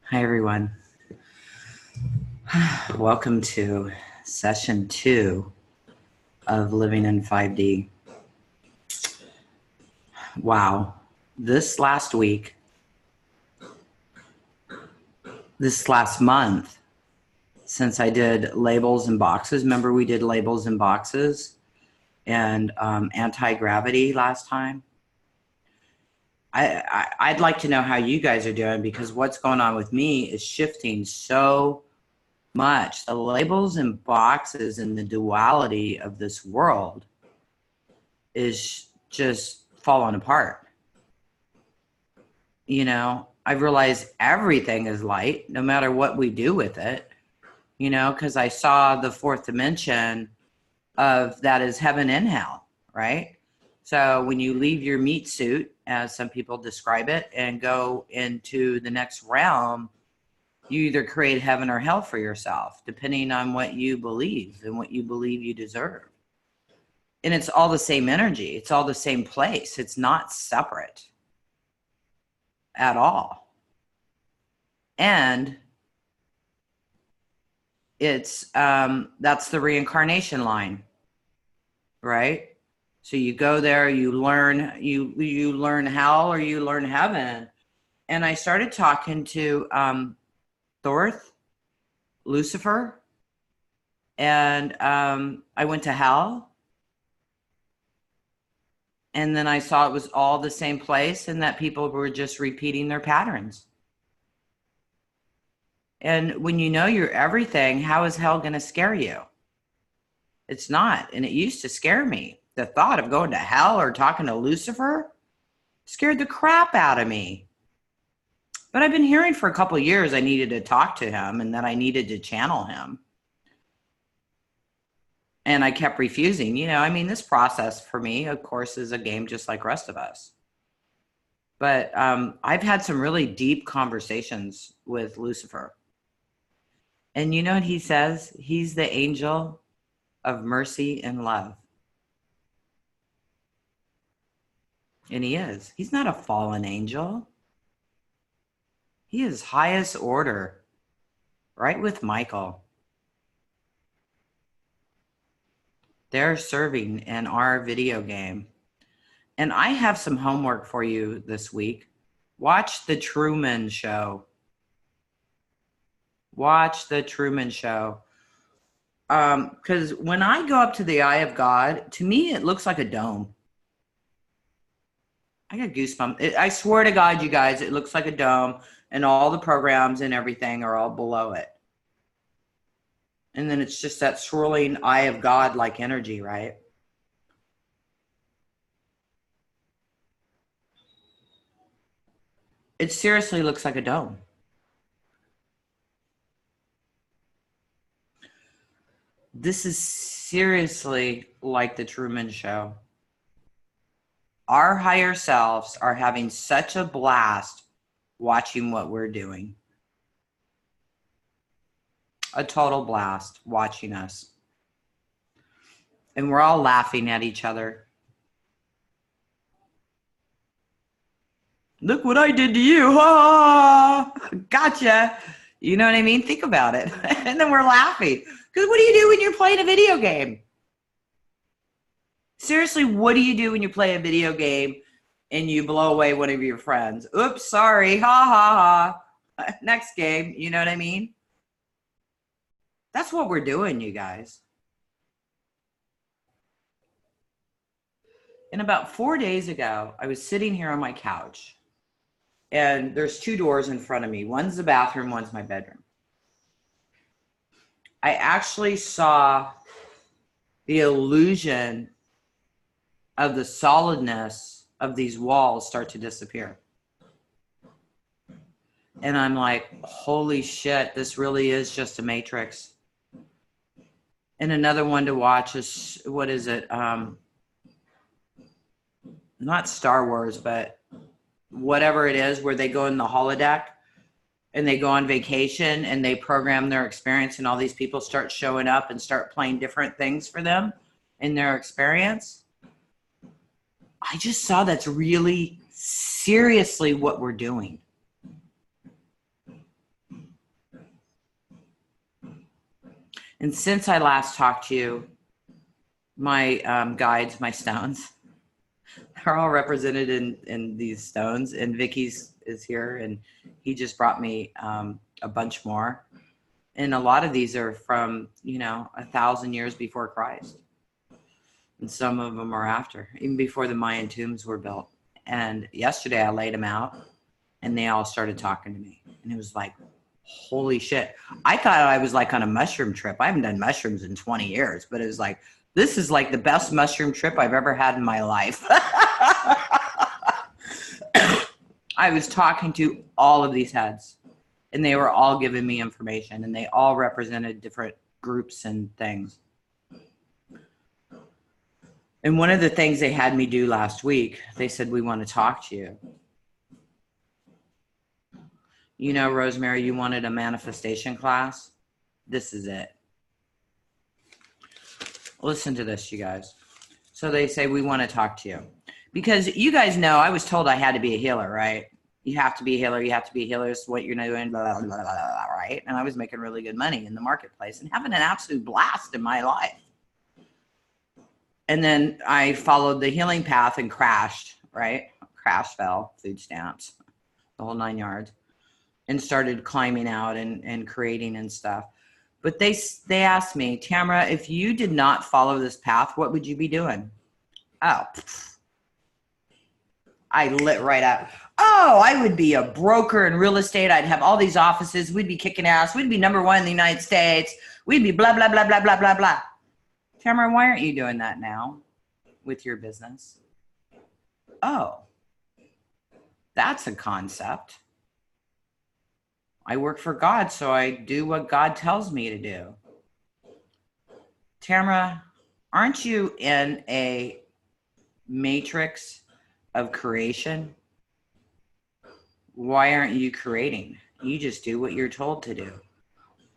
Hi, everyone. Welcome to session 2 of Living in 5D. Wow. This last month, since I did labels and boxes, remember we did labels and boxes and anti-gravity last time? I'd like to know how you guys are doing, because what's going on with me is shifting so much. The labels and boxes and the duality of this world is just falling apart. You know, I realize everything is light, no matter what we do with it, you know, because I saw the fourth dimension of that is heaven and hell, right? So when you leave your meat suit, as some people describe it, and go into the next realm, you either create heaven or hell for yourself, depending on what you believe and what you believe you deserve. And it's all the same energy. It's all the same place. It's not separate at all. And it's that's the reincarnation line, right? So you go there, you learn, you learn hell or you learn heaven. And I started talking to Thorth, Lucifer, and I went to hell. And then I saw it was all the same place and that people were just repeating their patterns. And when you know you're everything, how is hell going to scare you? It's not. And it used to scare me. The thought of going to hell or talking to Lucifer scared the crap out of me. But I've been hearing for a couple of years I needed to talk to him and that I needed to channel him. And I kept refusing. You know, I mean, this process for me, of course, is a game just like the rest of us. But I've had some really deep conversations with Lucifer. And you know what he says? He's the angel of mercy and love. And he is. He's not a fallen angel. He is highest order, right with Michael. They're serving in our video game. And I have some homework for you this week. Watch the Truman Show. Watch the Truman Show. Because when I go up to the eye of God, to me, it looks like a dome. I got goosebumps. I swear to God, you guys, it looks like a dome, and all the programs and everything are all below it. And then it's just that swirling eye of God like energy, right? It seriously looks like a dome. This is seriously like the Truman Show. Our higher selves are having such a blast watching what we're doing. A total blast watching us. And we're all laughing at each other. Look what I did to you. Ah, gotcha. You know what I mean? Think about it. And then we're laughing. Because what do you do when you're playing a video game? Seriously, what do you do when you play a video game and you blow away one of your friends? Oops, sorry. Ha, ha, ha. Next game. You know what I mean? That's what we're doing, you guys. And about 4 days ago, I was sitting here on my couch. And there's 2 doors in front of me. One's the bathroom, one's my bedroom. I actually saw the illusion of the solidness of these walls start to disappear. And I'm like, holy shit, this really is just a matrix. And another one to watch is, what is it? Not Star Wars, but whatever it is, where they go in the holodeck and they go on vacation and they program their experience, and all these people start showing up and start playing different things for them in their experience. I just saw that's really seriously what we're doing. And since I last talked to you, my guides, my stones, are all represented in these stones. And Vicky's is here, and he just brought me a bunch more. And a lot of these are from, 1,000 years before Christ. And some of them are after, even before the Mayan tombs were built. And yesterday I laid them out, and they all started talking to me. And it was like, holy shit. I thought I was like on a mushroom trip. I haven't done mushrooms in 20 years, but it was like, this is like the best mushroom trip I've ever had in my life. I was talking to all of these heads, and they were all giving me information, and they all represented different groups and things. And one of the things they had me do last week, they said, we want to talk to you. Rosemary, you wanted a manifestation class? This is it. Listen to this, you guys. So they say, we want to talk to you. Because you guys know, I was told I had to be a healer, right? You have to be a healer. You have to be a healer. It's what you're doing, blah, blah, blah, blah, blah, right? And I was making really good money in the marketplace and having an absolute blast in my life. And then I followed the healing path and crashed, right? Crash, fell, food stamps, the whole 9 yards, and started climbing out and creating and stuff. But they asked me, Tamra, if you did not follow this path, what would you be doing? Oh, I lit right out. Oh, I would be a broker in real estate. I'd have all these offices. We'd be kicking ass. We'd be #1 in the United States. We'd be blah, blah, blah, blah, blah, blah, blah. Tamra, why aren't you doing that now with your business? Oh, that's a concept. I work for God, so I do what God tells me to do. Tamra, aren't you in a matrix of creation? Why aren't you creating? You just do what you're told to do.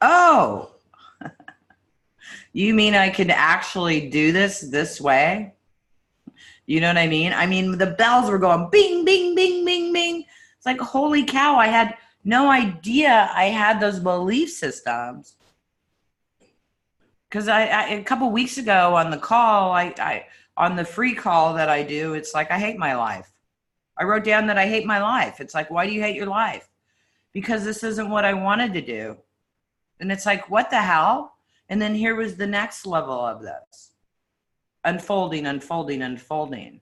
Oh, you mean I could actually do this way? You know what I mean? I mean, the bells were going bing, bing, bing, bing, bing. It's like, holy cow, I had no idea I had those belief systems. Because I a couple weeks ago on the call, on the free call that I do, it's like, I hate my life. I wrote down that I hate my life. It's like, why do you hate your life? Because this isn't what I wanted to do. And it's like, what the hell? And then here was the next level of this. Unfolding, unfolding, unfolding.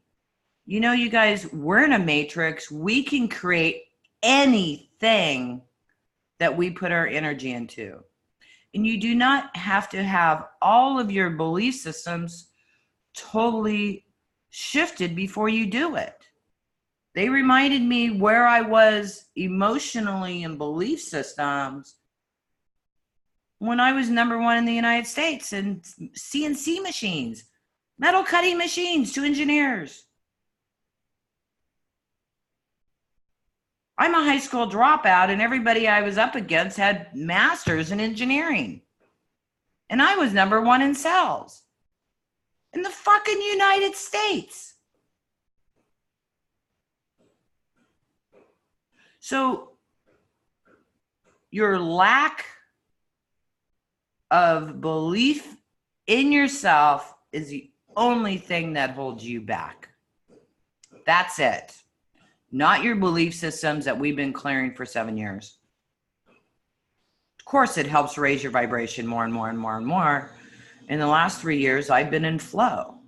You guys, we're in a matrix. We can create anything that we put our energy into. And you do not have to have all of your belief systems totally shifted before you do it. They reminded me where I was emotionally in belief systems when I was #1 in the United States in CNC machines, metal cutting machines to engineers. I'm a high school dropout, and everybody I was up against had masters in engineering. And I was #1 in selves in the fucking United States. So your lack of belief in yourself is the only thing that holds you back. That's it. Not your belief systems that we've been clearing for 7 years. Of course, it helps raise your vibration more and more and more and more. In the last 3 years, I've been in flow.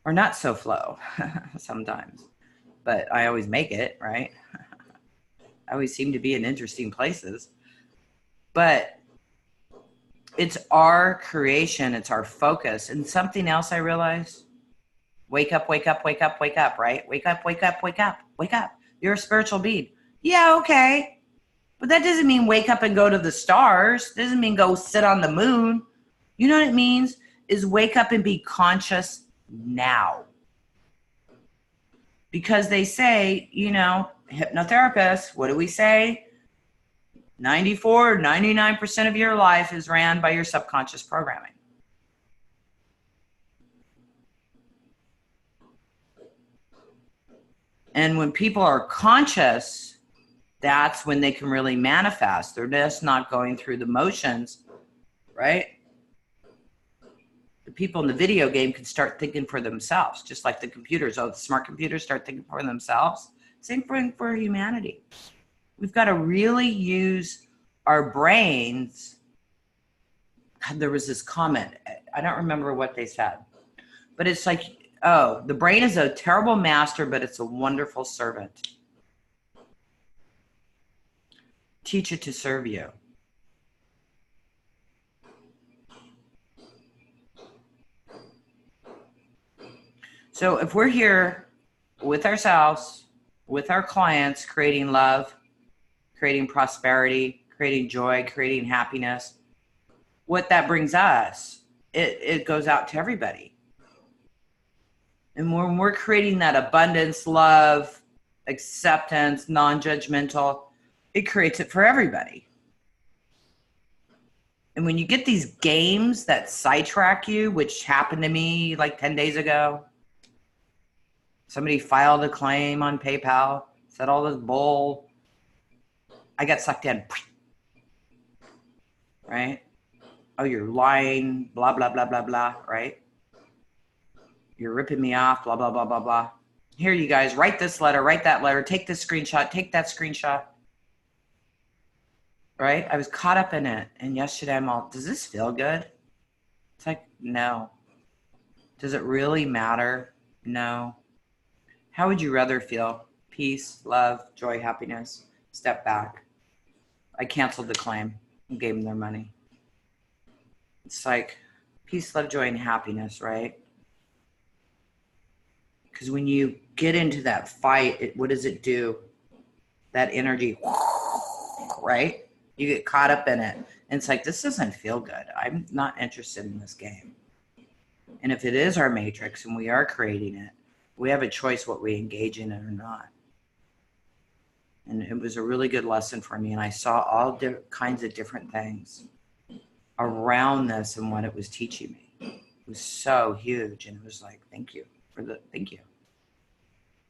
Or not so flow sometimes. But I always make it, right? I always seem to be in interesting places. But it's our creation. It's our focus. And something else I realized, wake up, wake up, wake up, wake up, right? Wake up, wake up, wake up, wake up. You're a spiritual being. Yeah, okay. But that doesn't mean wake up and go to the stars. Doesn't mean go sit on the moon. You know what it means? Is wake up and be conscious now. Because they say, hypnotherapists, what do we say? 94, 99% of your life is ran by your subconscious programming. And when people are conscious, that's when they can really manifest. They're just not going through the motions right? The people in the video game can start thinking for themselves, just like the computers. Oh, the smart computers start thinking for themselves. Same thing for humanity. We've got to really use our brains. There was this comment. I don't remember what they said, but it's like, oh, the brain is a terrible master, but it's a wonderful servant. Teach it to serve you. So if we're here with ourselves, with our clients, creating love, creating prosperity, creating joy, creating happiness, what that brings us, it goes out to everybody. And when we're creating that abundance, love, acceptance, non-judgmental, it creates it for everybody. And when you get these games that sidetrack you, which happened to me like 10 days ago, somebody filed a claim on PayPal, said all this bull. I got sucked in. Right? Oh, you're lying, blah, blah, blah, blah, blah, right? You're ripping me off, blah, blah, blah, blah, blah. Here, you guys, write this letter, write that letter, take this screenshot, take that screenshot. Right? I was caught up in it. And yesterday I'm all, does this feel good? It's like, no. Does it really matter? No. How would you rather feel? Peace, love, joy, happiness. Step back. I canceled the claim and gave them their money. It's like peace, love, joy, and happiness, right? Because when you get into that fight, what does it do? That energy, right? You get caught up in it. And it's like, this doesn't feel good. I'm not interested in this game. And if it is our matrix and we are creating it, we have a choice what we engage in it or not. And it was a really good lesson for me. And I saw all kinds of different things around this and what it was teaching me. It was so huge. And it was like, thank you. Thank you.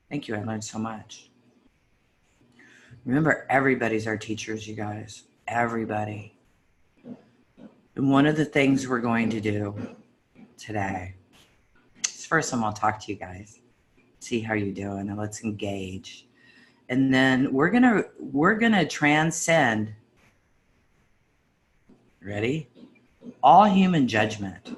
Thank you. I learned so much. Remember, everybody's our teachers, you guys. Everybody. And one of the things we're going to do today is first I'm going to talk to you guys. See how you're doing and let's engage. And then we're gonna transcend, ready? All human judgment.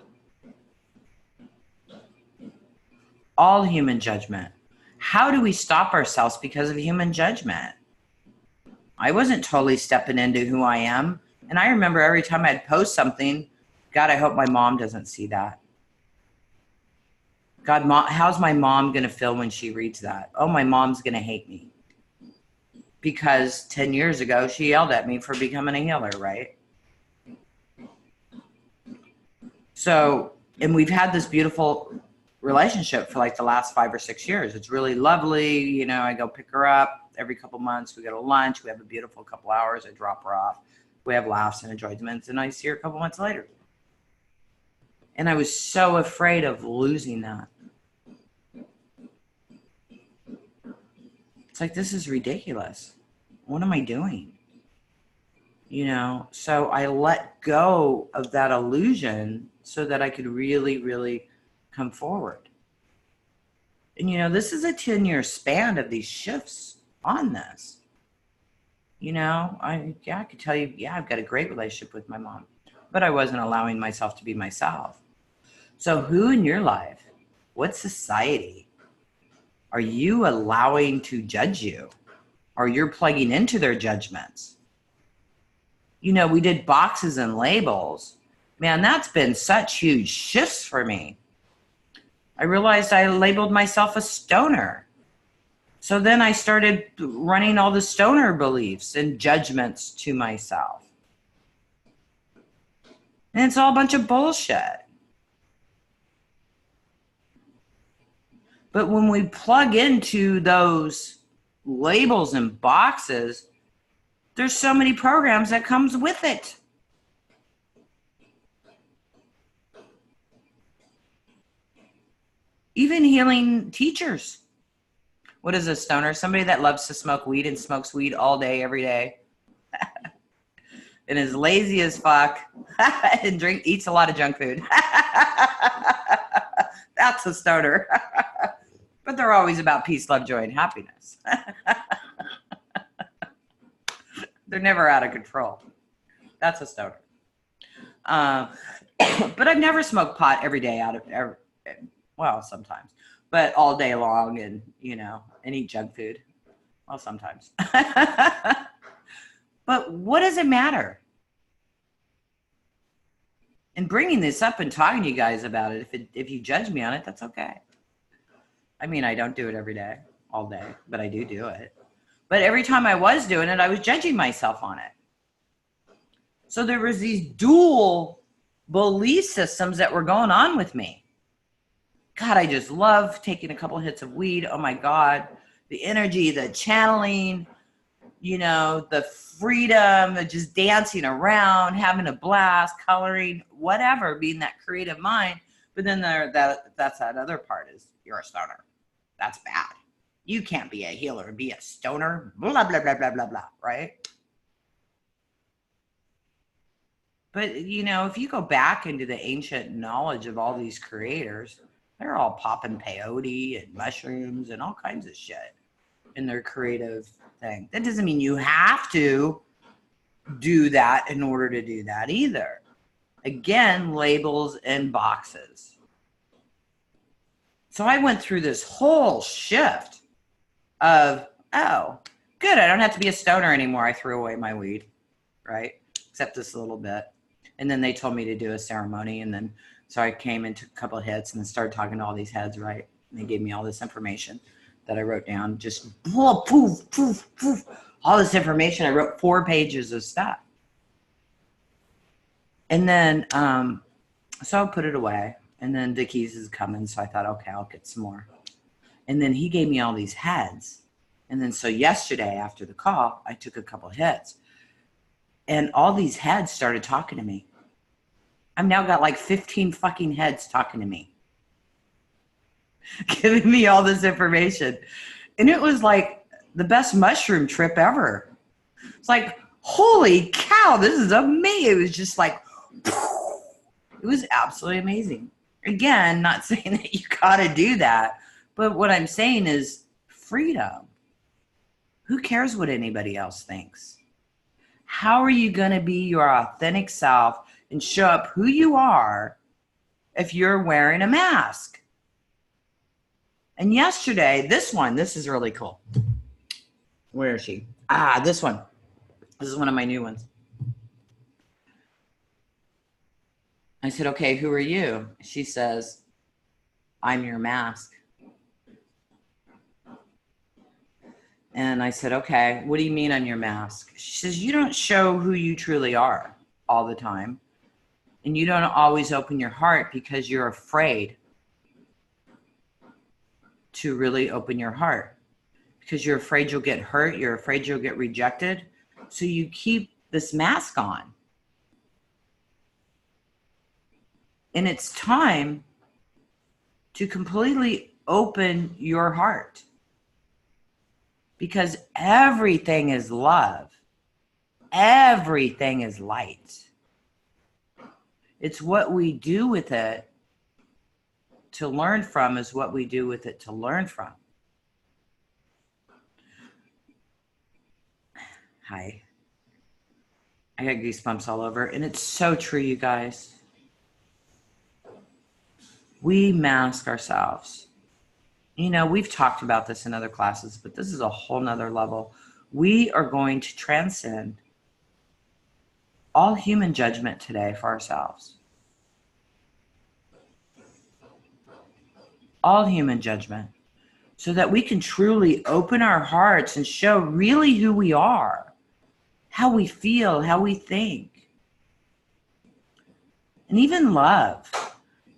All human judgment. How do we stop ourselves because of human judgment? I wasn't totally stepping into who I am. And I remember every time I'd post something, God, I hope my mom doesn't see that. God, how's my mom going to feel when she reads that? Oh, my mom's going to hate me. Because 10 years ago, she yelled at me for becoming a healer, right? So, and we've had this beautiful relationship for like the last 5 or 6 years. It's really lovely. You know, I go pick her up every couple months. We go to lunch. We have a beautiful couple hours. I drop her off. We have laughs and enjoyments. And I see her a couple months later. And I was so afraid of losing that. It's like, this is ridiculous. What am I doing? You know, so I let go of that illusion so that I could really, really come forward. And, you know, this is a 10-year span of these shifts on this. You know, I could tell you, I've got a great relationship with my mom, but I wasn't allowing myself to be myself. So who in your life, what society are you allowing to judge you? Or you're plugging into their judgments? You know, we did boxes and labels. Man, that's been such huge shifts for me. I realized I labeled myself a stoner. So then I started running all the stoner beliefs and judgments to myself. And it's all a bunch of bullshit. But when we plug into those labels and boxes, there's so many programs that comes with it. Even healing teachers. What is a stoner? Somebody that loves to smoke weed and smokes weed all day, every day. and is lazy as fuck and eats a lot of junk food. That's a stoner. But they're always about peace, love, joy, and happiness. They're never out of control. That's a stoner. But I've never smoked pot every day well, sometimes, but all day long and, and eat junk food. Well, sometimes. But what does it matter? And bringing this up and talking to you guys about it, if you judge me on it, that's okay. I mean, I don't do it every day, all day, but I do it. But every time I was doing it, I was judging myself on it. So there was these dual belief systems that were going on with me. God, I just love taking a couple hits of weed. Oh my God, the energy, the channeling, the freedom of just dancing around, having a blast, coloring, whatever, being that creative mind. But then that's that other part is you're a stoner. That's bad. You can't be a healer and be a stoner. Blah, blah, blah, blah, blah, blah, right? But, if you go back into the ancient knowledge of all these creators, they're all popping peyote and mushrooms and all kinds of shit in their creative thing. That doesn't mean you have to do that in order to do that either. Again, labels and boxes. So I went through this whole shift of, oh, good, I don't have to be a stoner anymore. I threw away my weed, right? Except this little bit. And then they told me to do a ceremony. And then, so I came and took a couple of hits and then started talking to all these heads, right? And they gave me all this information that I wrote down. Just poof, poof, poof. All this information. I wrote 4 pages of stuff. And then, so I put it away. And then Dickies is coming. So I thought, okay, I'll get some more. And then he gave me all these heads. And then so yesterday after the call, I took a couple of hits. And all these heads started talking to me. I've now got like 15 fucking heads talking to me. Giving me all this information. And it was like the best mushroom trip ever. It's like, holy cow, this is amazing. It was just like, it was absolutely amazing. Again, not saying that you got to do that. But what I'm saying is freedom. Who cares what anybody else thinks? How are you going to be your authentic self and show up who you are if you're wearing a mask? And yesterday, this is really cool. Where is she? This one. This is one of my new ones. I said, okay, who are you? She says, I'm your mask. And I said, okay, what do you mean I'm your mask? She says, you don't show who you truly are all the time. And you don't always open your heart because you're afraid to really open your heart. Because you're afraid you'll get hurt. You're afraid you'll get rejected. So you keep this mask on. And it's time to completely open your heart. Because everything is love. Everything is light. It's what we do with it to learn from is what we do with it to learn from. Hi. I got goosebumps all over. And it's so true, you guys. We mask ourselves. We've talked about this in other classes, but this is a whole nother level. We are going to transcend all human judgment today for ourselves. All human judgment. So that we can truly open our hearts and show really who we are, how we feel, how we think. And even love.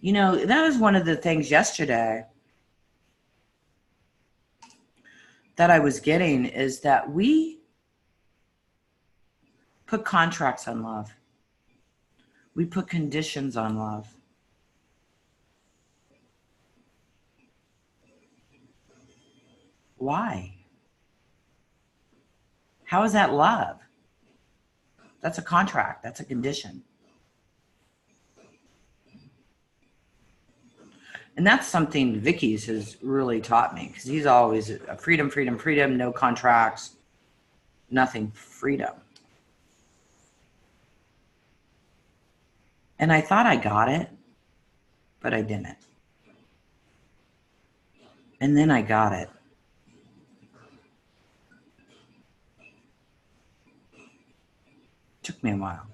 That was one of the things yesterday that I was getting is that we put contracts on love. We put conditions on love. Why? How is that love? That's a contract. That's a condition. And that's something Vicky's has really taught me, because he's always freedom, freedom, freedom, no contracts, nothing, freedom. And I thought I got it, but I didn't. And then I got it. Took me a while.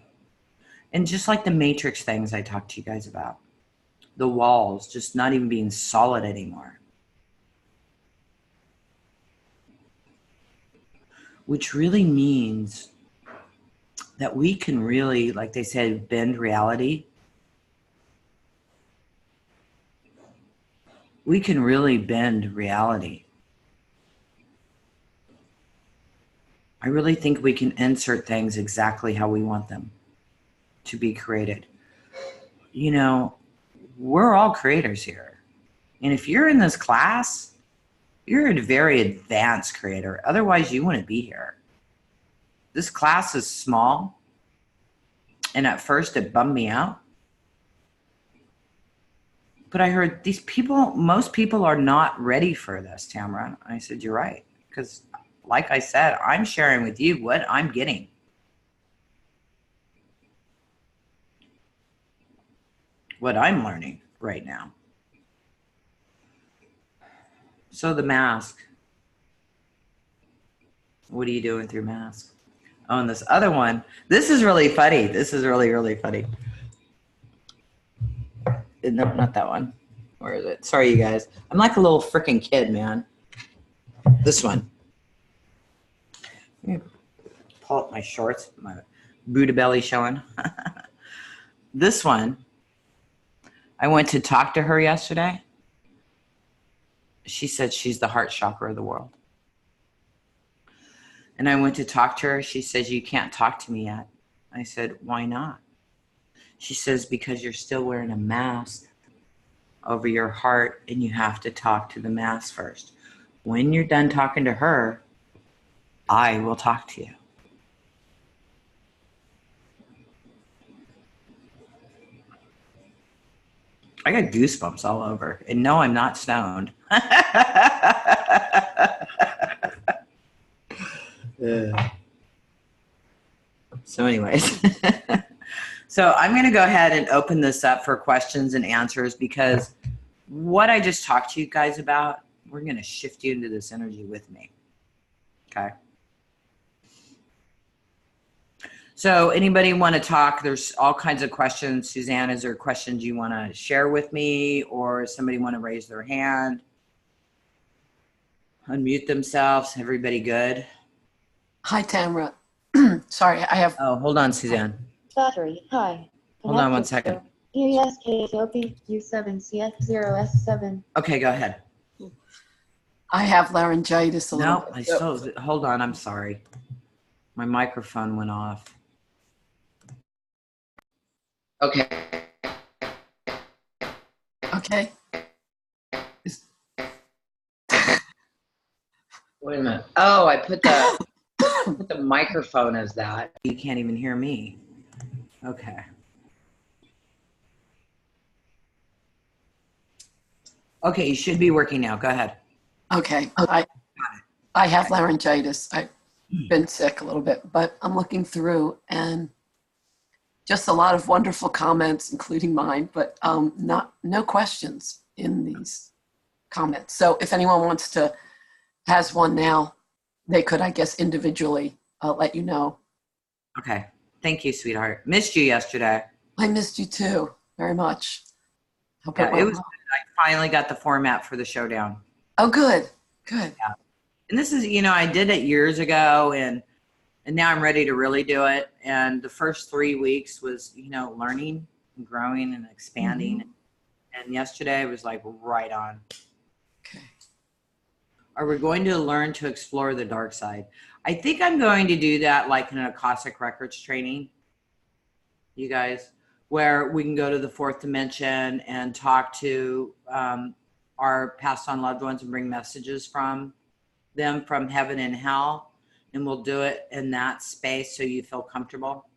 And just like the matrix things I talked to you guys about, the walls just not even being solid anymore. Which really means that we can really, like they said, bend reality. We can really bend reality. I really think we can insert things exactly how we want them to be created. You know, we're all creators here. And if you're in this class, you're a very advanced creator. Otherwise, you wouldn't be here. This class is small. And at first, it bummed me out. But I heard these people, most people are not ready for this, Tamra. I said, you're right. Because like I said, I'm sharing with you what I'm getting. What I'm learning right now. So the mask. What are you doing through mask? Oh, and this other one. This is really funny. This is really, really funny. No, not that one. Where is it? Sorry, you guys. I'm like a little freaking kid, man. This one. Pull up my shorts. My Buddha belly showing. This one. I went to talk to her yesterday. She said she's the heart chakra of the world. And I went to talk to her. She says, you can't talk to me yet. I said, why not? She says, because you're still wearing a mask over your heart and you have to talk to the mask first. When you're done talking to her, I will talk to you. I got goosebumps all over. And no, I'm not stoned. So anyways, so I'm going to go ahead and open this up for questions and answers, because what I just talked to you guys about, we're going to shift you into this energy with me. Okay. So anybody want to talk? There's all kinds of questions. Suzanne, is there questions you want to share with me, or somebody want to raise their hand? Unmute themselves. Everybody good? Hi, Tamra. Sorry, I have... Oh, hold on, Suzanne. Battery, hi. Hold on 1 second. ESK Ethiopia U7 CF0S7. Okay, go ahead. I have laryngitis a little No, bit. I still, hold on, I'm sorry. My microphone went off. Okay. Okay. Wait a minute. Oh, I put the microphone as that. You can't even hear me. Okay. Okay, you should be working now. Go ahead. Okay. I have laryngitis. I've been sick a little bit, but I'm looking through and just a lot of wonderful comments, including mine, but no questions in these comments. So if anyone has one now, they could, I guess, individually let you know. Okay. Thank you, sweetheart. Missed you yesterday. I missed you too, very much. Hope Yeah, it went it was. well. I finally got the format for the showdown. Oh, good. Good. Yeah. And this is, I did it years ago, and now I'm ready to really do it. And the first 3 weeks was, learning and growing and expanding. Mm-hmm. And yesterday was like right on. Okay. Are we going to learn to explore the dark side? I think I'm going to do that like in an Akashic Records training, you guys, where we can go to the fourth dimension and talk to our passed on loved ones and bring messages from them from heaven and hell. And we'll do it in that space so you feel comfortable.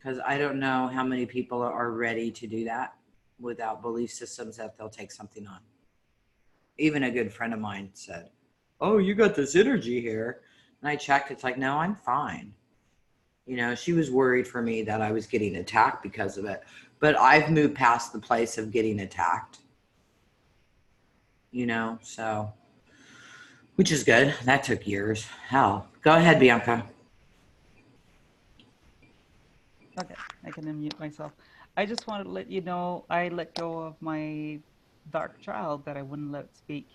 because I don't know how many people are ready to do that without belief systems that they'll take something on. Even a good friend of mine said, "Oh, you got this energy here." And I checked. It's like, no, I'm fine. You know, she was worried for me that I was getting attacked because of it. But I've moved past the place of getting attacked. You know, so, which is good. That took years. Hell. Go ahead, Bianca. Okay, I can unmute myself. I just wanted to let you know I let go of my dark child that I wouldn't let speak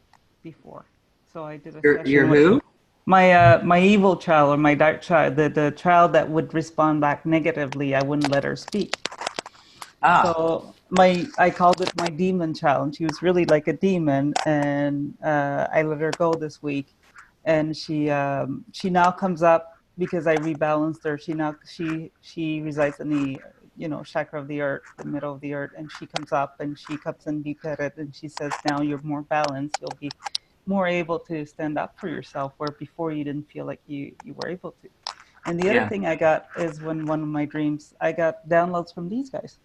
before. So I did a You're session with who? my evil child, or my dark child, the child that would respond back negatively. I wouldn't let her speak. Ah, So I called it my demon child, and she was really like a demon. And I let her go this week, and she now comes up because I rebalanced her. She resides in the chakra of the earth, the middle of the earth, and she comes up and she comes and be petted, and she says, "Now you're more balanced. You'll be more able to stand up for yourself, where before you didn't feel like you were able to." And the other yeah. thing I got is, when one of my dreams, I got downloads from these guys.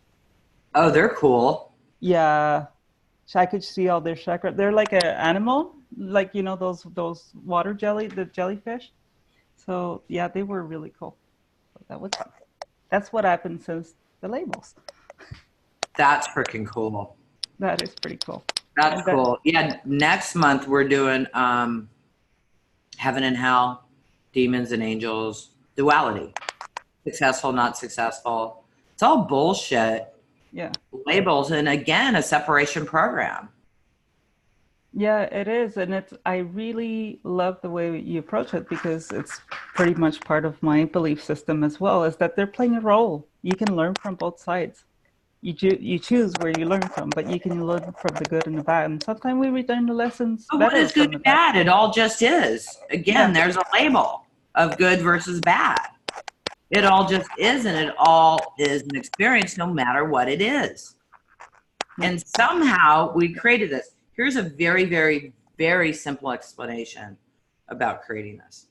Oh, they're cool. Yeah, I could see all their chakra. They're like an animal, like those water jelly, the jellyfish. So yeah, they were really cool. So that was fun. That's what happened since the labels. That's freaking cool. That is pretty cool. That's And cool. Yeah, next month we're doing heaven and hell, demons and angels, duality. Successful, not successful. It's all bullshit. yeah, Labels, and again, a separation program. yeah, it is, and I really love the way you approach it, because it's pretty much part of my belief system as well. Is that they're playing a role. You can learn from both sides. You choose where you learn from, but you can learn from the good and the bad. And sometimes we return the lessons But what better is good from the and bad. bad? It all just is. Yeah, Again, there's a label of good versus bad. It all just is, and it all is an experience no matter what it is. And somehow we created this. Here's a very, very, very simple explanation about creating this.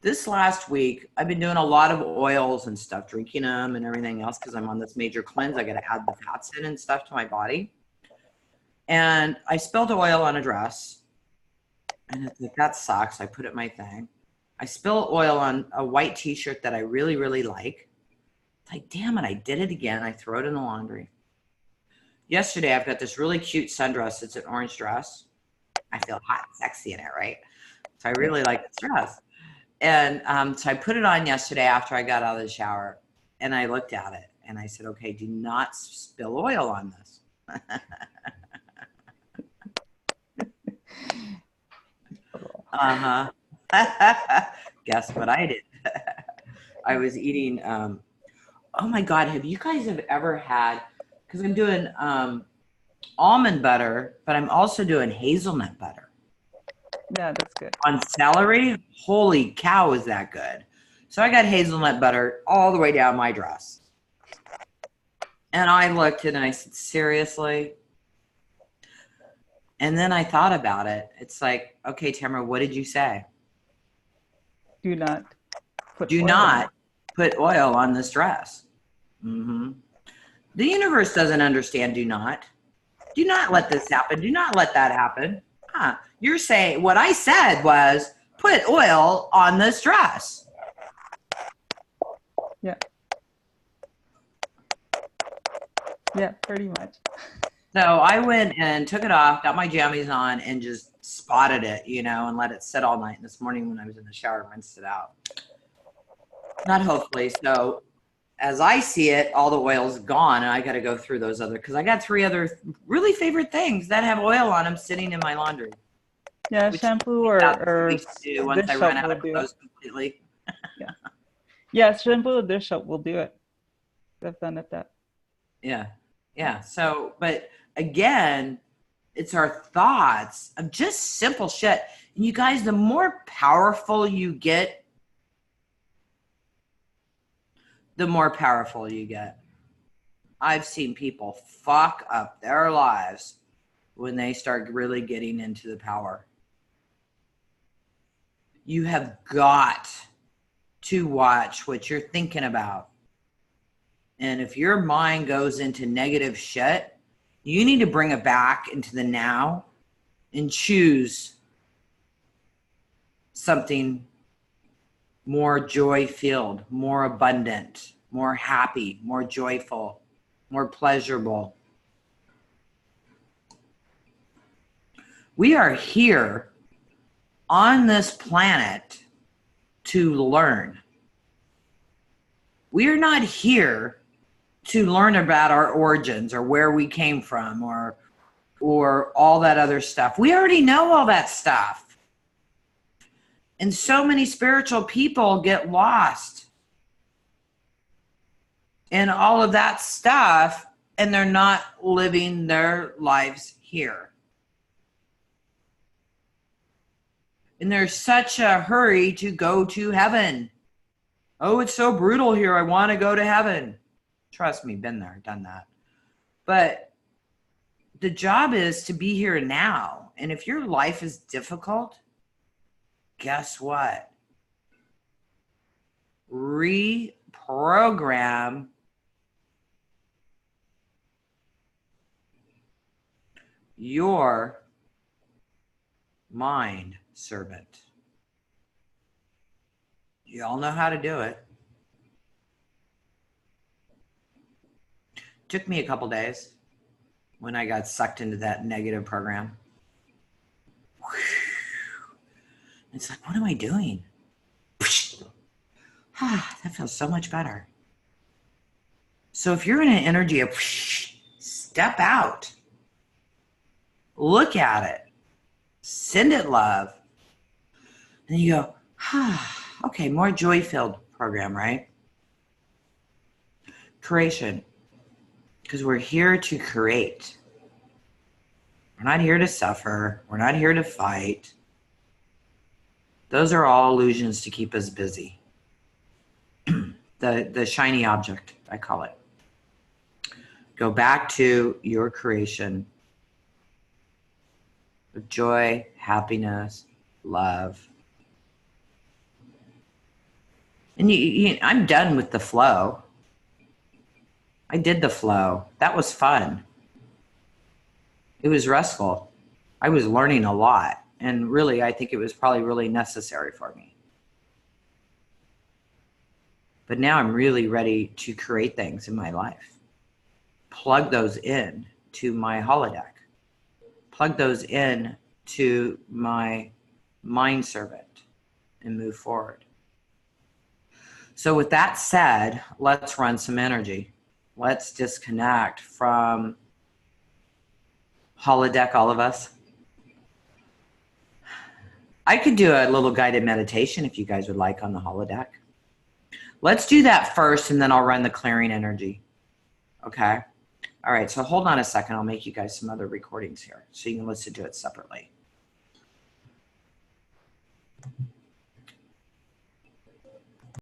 This last week, I've been doing a lot of oils and stuff, drinking them and everything else, because I'm on this major cleanse. I got to add the fats in and stuff to my body. And I spilled oil on a dress, and it's like, that sucks. I put it in my thing. I spill oil on a white t-shirt that I really, really like. It's like, damn it, I did it again. I throw it in the laundry. Yesterday, I've got this really cute sundress. It's an orange dress. I feel hot and sexy in it, right? So I really like this dress. And so I put it on yesterday after I got out of the shower, and I looked at it and I said, okay, do not spill oil on this. Uh-huh. Guess what I did? I was eating, oh my God, have you guys have ever had, because I'm doing almond butter, but I'm also doing hazelnut butter. yeah, that's good. On celery, holy cow, is that good. So I got hazelnut butter all the way down my dress. And I looked and I said, seriously? And then I thought about it. It's like, okay, Tamra, what did you say? Do not put Do oil not put oil on this dress. Mm-hmm. The universe doesn't understand do not. Do not let this happen. Do not let that happen. Huh. You're saying, what I said was, put oil on this dress. Yeah. Yeah, pretty much. So I went and took it off, got my jammies on, and just spotted it, and let it sit all night. And this morning when I was in the shower, rinsed it out. Not hopefully. So as I see it, all the oil's gone, and I got to go through those other, because I got 3 other really favorite things that have oil on them sitting in my laundry. Yeah, shampoo or once dish I run soap out will of do clothes it. completely. Yeah, shampoo or dish soap will do it. I've done it that. Yeah. So, but again, it's our thoughts of just simple shit. And you guys, the more powerful you get, the more powerful you get. I've seen people fuck up their lives when they start really getting into the power. You have got to watch what you're thinking about. And if your mind goes into negative shit, you need to bring it back into the now and choose something more joy-filled, more abundant, more happy, more joyful, more pleasurable. We are here on this planet to learn. We are not here to learn about our origins or where we came from or all that other stuff. We already know all that stuff. And so many spiritual people get lost in all of that stuff, and they're not living their lives here. And there's such a hurry to go to heaven. Oh, it's so brutal here. I want to go to heaven. Trust me, been there, done that. But the job is to be here now. And if your life is difficult, guess what? Reprogram your mind servant. You all know how to do it. Took me a couple days when I got sucked into that negative program. It's like, what am I doing? That feels so much better. So if you're in an energy of step out, look at it, send it love, and you go, okay, more joy-filled program, right? Creation. Because we're here to create. We're not here to suffer. We're not here to fight. Those are all illusions to keep us busy. The shiny object, I call it. Go back to your creation with joy, happiness, love. And I'm done with the flow. I did the flow. That was fun. It was restful. I was learning a lot. And really, I think it was probably really necessary for me. But now I'm really ready to create things in my life. Plug those in to my holodeck. Plug those in to my mind servant and move forward. So with that said, let's run some energy. Let's disconnect from holodeck, all of us. I could do a little guided meditation if you guys would like on the holodeck. Let's do that first, and then I'll run the clearing energy. Okay? All right, so hold on a second. I'll make you guys some other recordings here so you can listen to it separately.